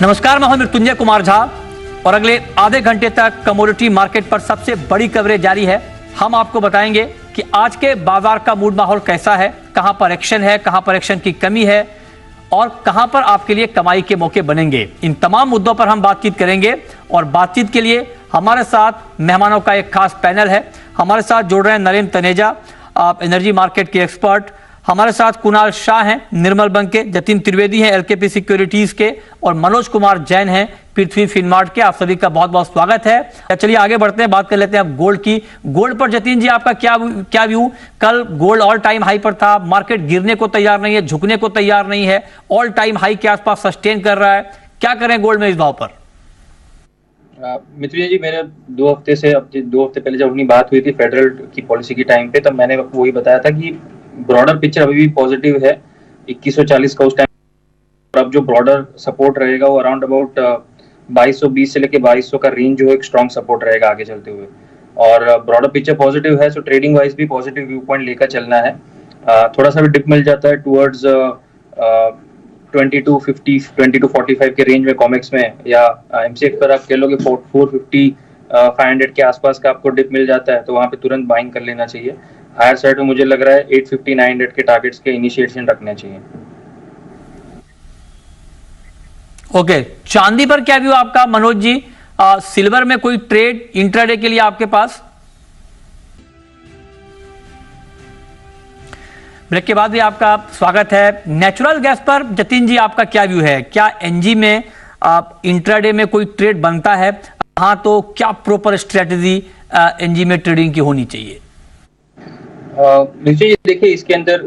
नमस्कार, मैं हूं मृत्युंजय कुमार झा और अगले आधे घंटे तक कमोडिटी मार्केट पर सबसे बड़ी कवरेज जारी है। हम आपको बताएंगे कि आज के बाजार का मूड माहौल कैसा है, कहां पर एक्शन है, कहां पर एक्शन की कमी है और कहां पर आपके लिए कमाई के मौके बनेंगे। इन तमाम मुद्दों पर हम बातचीत करेंगे और बातचीत के लिए हमारे साथ मेहमानों का एक खास पैनल है। हमारे साथ जुड़ रहे हैं नरेंद्र तनेजा, एनर्जी मार्केट के एक्सपर्ट। हमारे साथ कुणाल शाह हैं निर्मल बैंक के, जतिन त्रिवेदी हैं एलकेपी सिक्योरिटीज के और मनोज कुमार जैन हैं पृथ्वी फिनमार्ट के। आप सभी का बहुत बहुत स्वागत है। चलिए आगे बढ़ते हैं, बात कर लेते हैं अब गोल्ड की। गोल्ड पर जतिन जी आपका क्या व्यू? कल गोल्ड ऑल टाइम हाई पर था, मार्केट गिरने को तैयार नहीं है, झुकने को तैयार नहीं है, ऑल टाइम हाई के आसपास सस्टेन कर रहा है। क्या करें गोल्ड में इस भाव पर? मित्र जी, मेरे 2 हफ्ते पहले जब अपनी बात हुई थी फेडरल की पॉलिसी की टाइम पे, तब मैंने वही बताया था कि ब्रॉडर पिक्चर अभी भी पॉजिटिव है 2140 का उस टाइम। अब जो ब्रॉडर सपोर्ट रहेगा वो अराउंड अबाउट 2220 से लेके 2200 का रेंज जो है एक स्ट्रॉन्ग सपोर्ट रहेगा आगे चलते हुए। और ब्रॉडर पिक्चर पॉजिटिव है, सो ट्रेडिंग वाइज भी पॉजिटिव व्यू पॉइंट लेकर चलना है। थोड़ा सा भी डिप मिल जाता है टुवर्ड्स 2250 2245 के रेंज में कॉमेक्स में, या एमसीएक्स पर आप कह लोगे 450 500 के आसपास का आपको डिप मिल जाता है तो वहां पे तुरंत बाइंग कर लेना चाहिए। हायर साइड में मुझे लग रहा है 850 900 के टारगेट्स के इनिशिएशन रखने चाहिए। ओके, चांदी पर क्या व्यू आपका मनोज जी? सिल्वर में कोई ट्रेड इंट्राडे के लिए आपके पास? ब्रेक के बाद भी आपका स्वागत है। नेचुरल गैस पर जतिन जी आपका क्या व्यू है? क्या एनजी में इंट्राडे में कोई ट्रेड बनता है? हाँ तो क्या प्रॉपर स्ट्रेटजी एनजी में ट्रेडिंग की होनी चाहिए? नीचे देखिए, इसके अंदर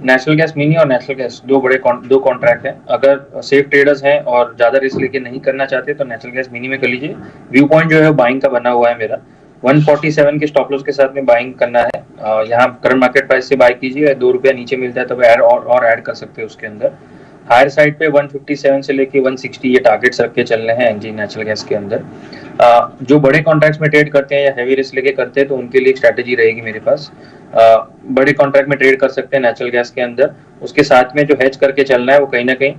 नेचुरल गैस मिनी और नेचुरल गैस दो कॉन्ट्रैक्ट हैं। अगर सेफ ट्रेडर्स हैं और ज्यादा रिस्क लेके नहीं करना चाहते तो नेचुरल गैस मिनी में कर लीजिए। व्यू पॉइंट जो है बाइंग का बना हुआ है मेरा 147 के स्टॉप लॉस के साथ में बाइंग करना है। यहाँ करंट मार्केट प्राइस से बाय कीजिए, 2 रुपया नीचे मिलता है तब ऐड कर सकते हैं उसके अंदर। हायर साइड पे 157 से लेके 160 ये टारगेट्स रख के चलने हैं एनजी नेचुरल गैस के अंदर। जो बड़े कॉन्ट्रैक्ट्स में ट्रेड करते हैं या हैवी रिस्क लेके करते हैं तो उनके लिए एक स्ट्रैटेजी रहेगी मेरे पास। बड़े कॉन्ट्रैक्ट में ट्रेड कर सकते हैं नेचुरल गैस के अंदर। उसके साथ में जो हेज करके चलना है वो कहीं ना कहीं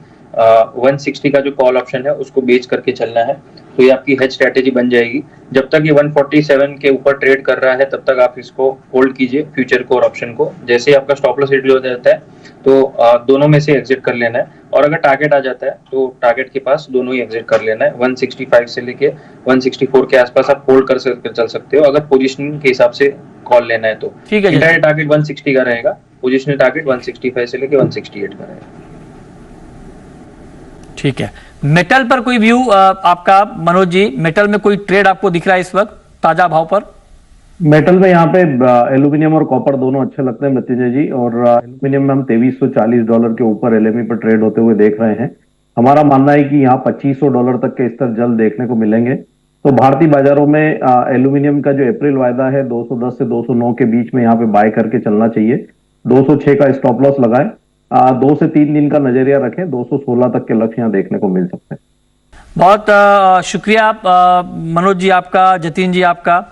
160 का जो कॉल ऑप्शन है उसको बेच करके चलना है, तो ये आपकी हेज स्ट्रैटेजी बन जाएगी। जब तक ये 147 के ऊपर ट्रेड कर रहा है तब तक आप इसको होल्ड कीजिए, फ्यूचर को और ऑप्शन को। जैसे ही आपका स्टॉप लॉस हिट हो जाता है तो दोनों में से एग्जिट कर लेना है, और अगर टारगेट आ जाता है तो टारगेट के पास दोनों ही एग्जिट कर लेना है। 165 से लेके 164 के आसपास आप होल्ड कर चल सकते हो अगर पोजीशनिंग के हिसाब से कॉल लेना है तो। ठीक है, इंट्राडे टारगेट 160 का रहेगा, पोजीशनल टारगेट 165 से लेके 168 का रहेगा। ठीक है, मेटल पर कोई व्यू आपका मनोज जी? मेटल में कोई ट्रेड आपको दिख रहा है इस वक्त ताजा भाव पर? मेटल में यहाँ पे एल्यूमिनियम और कॉपर दोनों अच्छे लगते हैं मृत्युंजय जी, और एल्यूमिनियम में हम $2340 के ऊपर एलएमई पर ट्रेड होते हुए देख रहे हैं। हमारा मानना है कि यहाँ $2500 तक के स्तर जल्द देखने को मिलेंगे। तो भारतीय बाजारों में एल्यूमिनियम का जो अप्रैल वायदा है 210 से 209 के बीच में यहाँ पे बाय करके चलना चाहिए। 206 का स्टॉप लॉस लगाएं, 2 से 3 दिन का नजरिया रखें, 216 तक के लक्ष्य यहाँ देखने को मिल सकते हैं। बहुत शुक्रिया मनोज जी आपका, जतिन जी आपका,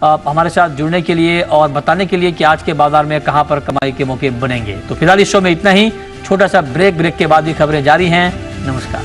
हमारे साथ जुड़ने के लिए और बताने के लिए कि आज के बाजार में कहां पर कमाई के मौके बनेंगे। तो फिलहाल इस शो में इतना ही, छोटा सा ब्रेक के बाद भी खबरें जारी हैं। नमस्कार।